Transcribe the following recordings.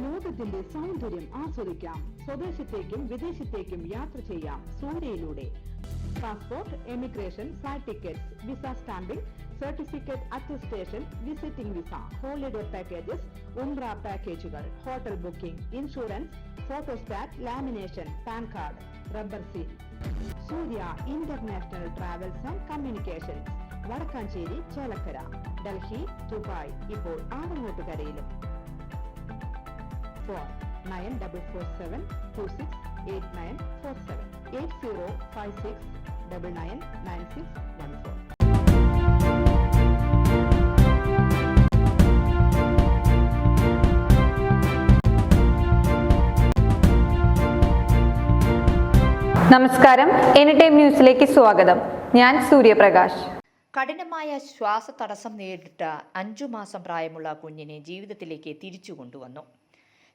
ലോകത്തിന്റെ സൗന്ദര്യം ആസ്വദിക്കാം. സ്വദേശത്തേക്കും വിദേശത്തേക്കും യാത്ര ചെയ്യാം സൂര്യയിലൂടെ. Passport, emigration, flight tickets, visa stamping, certificate attestation, visiting visa, holiday packages, ഉംറ പാക്കേജുകൾ, hotel booking, insurance, photostat, lamination, PAN card, rubber seal. Surya international travels and communications, Vadakkanchery, Chelakkara, Delhi, Dubai, ഇപ്പോൾ ആറങ്ങോട്ടുകരയിലും. ഫോൺ 9447268947 8056999614. നമസ്കാരം, എനിടൈം ന്യൂസിലേക്ക് സ്വാഗതം. ഞാൻ സൂര്യപ്രകാശ്. കഠിനമായ ശ്വാസതടസ്സം നേരിട്ട 5 മാസം പ്രായമുള്ള കുഞ്ഞിനെ ജീവിതത്തിലേക്ക് തിരിച്ചു കൊണ്ടുവന്നു.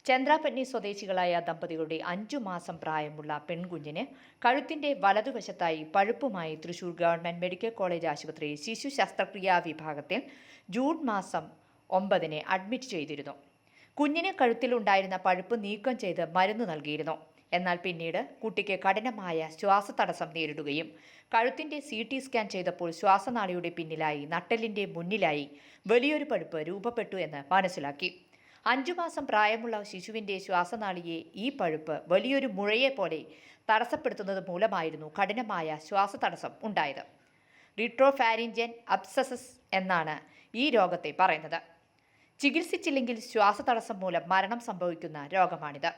ചന്ദ്രാപന്നി സ്വദേശികളായ ദമ്പതികളുടെ 5 മാസം പ്രായമുള്ള പെൺകുഞ്ഞിന് കഴുത്തിന്റെ വലതുവശത്തായി പഴുപ്പുമായി തൃശൂർ ഗവൺമെന്റ് മെഡിക്കൽ കോളേജ് ആശുപത്രി ശിശു ശസ്ത്രക്രിയാ വിഭാഗത്തിൽ ജൂൺ മാസം 9 അഡ്മിറ്റ് ചെയ്തിരുന്നു. കുഞ്ഞിന് കഴുത്തിലുണ്ടായിരുന്ന പഴുപ്പ് നീക്കം ചെയ്ത് മരുന്ന് നൽകിയിരുന്നു. എന്നാൽ പിന്നീട് കുട്ടിക്ക് കഠിനമായ ശ്വാസതടസ്സം നേരിടുകയും കഴുത്തിന്റെ CT സ്കാൻ ചെയ്തപ്പോൾ ശ്വാസനാളിയുടെ പിന്നിലായി നട്ടെല്ലിന്റെ മുന്നിലായി വലിയൊരു പഴുപ്പ് രൂപപ്പെട്ടു എന്ന് മനസ്സിലാക്കി. 5 മാസം പ്രായമുള്ള ശിശുവിന്റെ ശ്വാസനാളിയെ ഈ പഴുപ്പ് വലിയൊരു മുഴയെ പോലെ തടസ്സപ്പെടുത്തുന്നത് മൂലമായിരുന്നു കഠിനമായ ശ്വാസതടസ്സം ഉണ്ടായത്. റിട്രോഫാരിഞ്ചൻ അബ്സസസ് എന്നാണ് ഈ രോഗത്തെ പറയുന്നത്. ചികിത്സിച്ചില്ലെങ്കിൽ ശ്വാസതടസ്സം മൂലം മരണം സംഭവിക്കുന്ന രോഗമാണിത്.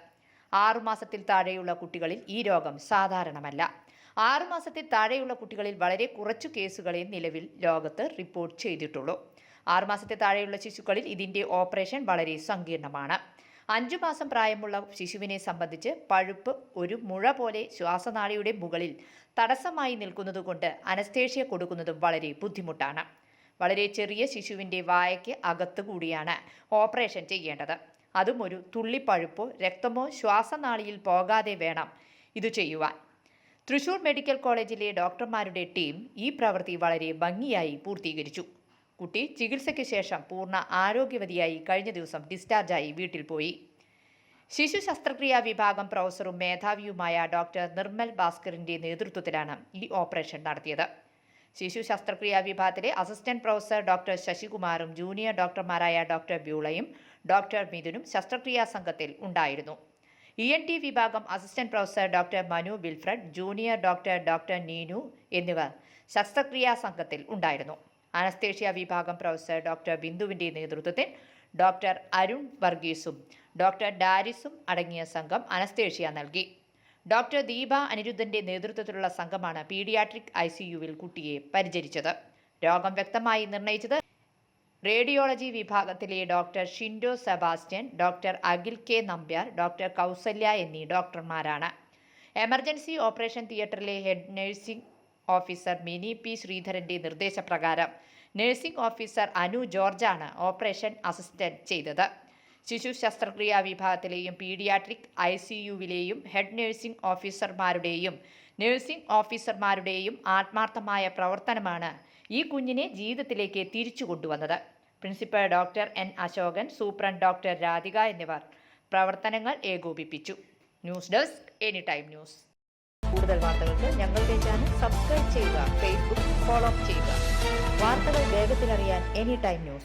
6 മാസത്തിൽ താഴെയുള്ള കുട്ടികളിൽ ഈ രോഗം സാധാരണമല്ല. 6 മാസത്തിൽ താഴെയുള്ള കുട്ടികളിൽ വളരെ കുറച്ചു കേസുകളെ നിലവിൽ ലോകത്ത് റിപ്പോർട്ട് ചെയ്തിട്ടുള്ളൂ. 6 മാസത്തിൽ താഴെയുള്ള ശിശുക്കളിൽ ഇതിൻ്റെ ഓപ്പറേഷൻ വളരെ സങ്കീർണമാണ്. 5 മാസം പ്രായമുള്ള ശിശുവിനെ സംബന്ധിച്ച് പഴുപ്പ് ഒരു മുഴ പോലെ ശ്വാസനാളിയുടെ മുകളിൽ തടസ്സമായി നിൽക്കുന്നതുകൊണ്ട് അനസ്തേഷ്യ കൊടുക്കുന്നതും വളരെ ബുദ്ധിമുട്ടാണ്. വളരെ ചെറിയ ശിശുവിൻ്റെ വായയ്ക്ക് അകത്തുകൂടിയാണ് ഓപ്പറേഷൻ ചെയ്യേണ്ടത്. അതും ഒരു തുള്ളി പഴുപ്പോ രക്തമോ ശ്വാസനാളിയിൽ പോകാതെ വേണം ഇത് ചെയ്യുവാൻ. തൃശൂർ മെഡിക്കൽ കോളേജിലെ ഡോക്ടർമാരുടെ ടീം ഈ പ്രവൃത്തി വളരെ ഭംഗിയായി പൂർത്തീകരിച്ചു. കുട്ടി ചികിത്സയ്ക്ക് ശേഷം പൂർണ്ണ ആരോഗ്യവതിയായി കഴിഞ്ഞ ദിവസം ഡിസ്ചാർജായി വീട്ടിൽ പോയി. ശിശു ശസ്ത്രക്രിയാ വിഭാഗം പ്രൊഫസറും മേധാവിയുമായ ഡോക്ടർ നിർമ്മൽ ഭാസ്കറിൻ്റെ നേതൃത്വത്തിലാണ് ഈ ഓപ്പറേഷൻ നടത്തിയത്. ശിശു ശസ്ത്രക്രിയാ വിഭാഗത്തിലെ അസിസ്റ്റന്റ് പ്രൊഫസർ ഡോക്ടർ ശശികുമാറും ജൂനിയർ ഡോക്ടർമാരായ ഡോക്ടർ ബ്യൂളയും ഡോക്ടർ മിഥുനും ശസ്ത്രക്രിയാ സംഘത്തിൽ ഉണ്ടായിരുന്നു. ENT വിഭാഗം assistant professor doctor Manu Wilfred, junior doctor Neenu എന്നിവർ ശസ്ത്രക്രിയാ സംഘത്തിൽ ഉണ്ടായിരുന്നു. അനസ്തേഷ്യ വിഭാഗം പ്രൊഫസർ ഡോക്ടർ ബിന്ദുവിൻ്റെ നേതൃത്വത്തിൽ ഡോക്ടർ അരുൺ വർഗീസും ഡോക്ടർ ഡാരിസും അടങ്ങിയ സംഘം അനസ്തേഷ്യ നൽകി. ഡോക്ടർ ദീപ അനിരുദ്ധൻ്റെ നേതൃത്വത്തിലുള്ള സംഘമാണ് പീഡിയാട്രിക് ICUവിൽ കുട്ടിയെ പരിചരിച്ചത്. രോഗം വ്യക്തമായി നിർണയിച്ചത് റേഡിയോളജി വിഭാഗത്തിലെ doctor Shindo Sebastian, doctor Akhil K Nambiar, doctor Kausalya എന്നീ ഡോക്ടർമാരാണ്. എമർജൻസി ഓപ്പറേഷൻ തിയേറ്ററിലെ head nursing officer Mini P ശ്രീധരൻ്റെ നിർദ്ദേശപ്രകാരം നഴ്സിംഗ് ഓഫീസർ അനു ജോർജാണ് ഓപ്പറേഷൻ അസിസ്റ്റന്റ് ചെയ്തത്. ശിശു ശസ്ത്രക്രിയാ വിഭാഗത്തിലെയും പീഡിയാട്രിക് ICUവിലെയും ഹെഡ് നഴ്സിംഗ് ഓഫീസർമാരുടെയും ആത്മാർത്ഥമായ പ്രവർത്തനമാണ് ഈ കുഞ്ഞിനെ ജീവിതത്തിലേക്ക് തിരിച്ചു കൊണ്ടുവന്നത്. Principal doctor N Ashokan, superintendent doctor Radhika എന്നിവർ പ്രവർത്തനങ്ങൾ ഏകോപിപ്പിച്ചു. News desk anytime news. കൂടുതൽ വാർത്തകൾക്ക് ഞങ്ങളുടെ ചാനൽ സബ്സ്ക്രൈബ് ചെയ്യുക, ഫേസ്ബുക്ക് ഫോളോ ചെയ്യുക. വാർത്തകൾ വേഗത്തിലറിയാൻ എനിടൈം ന്യൂസ്.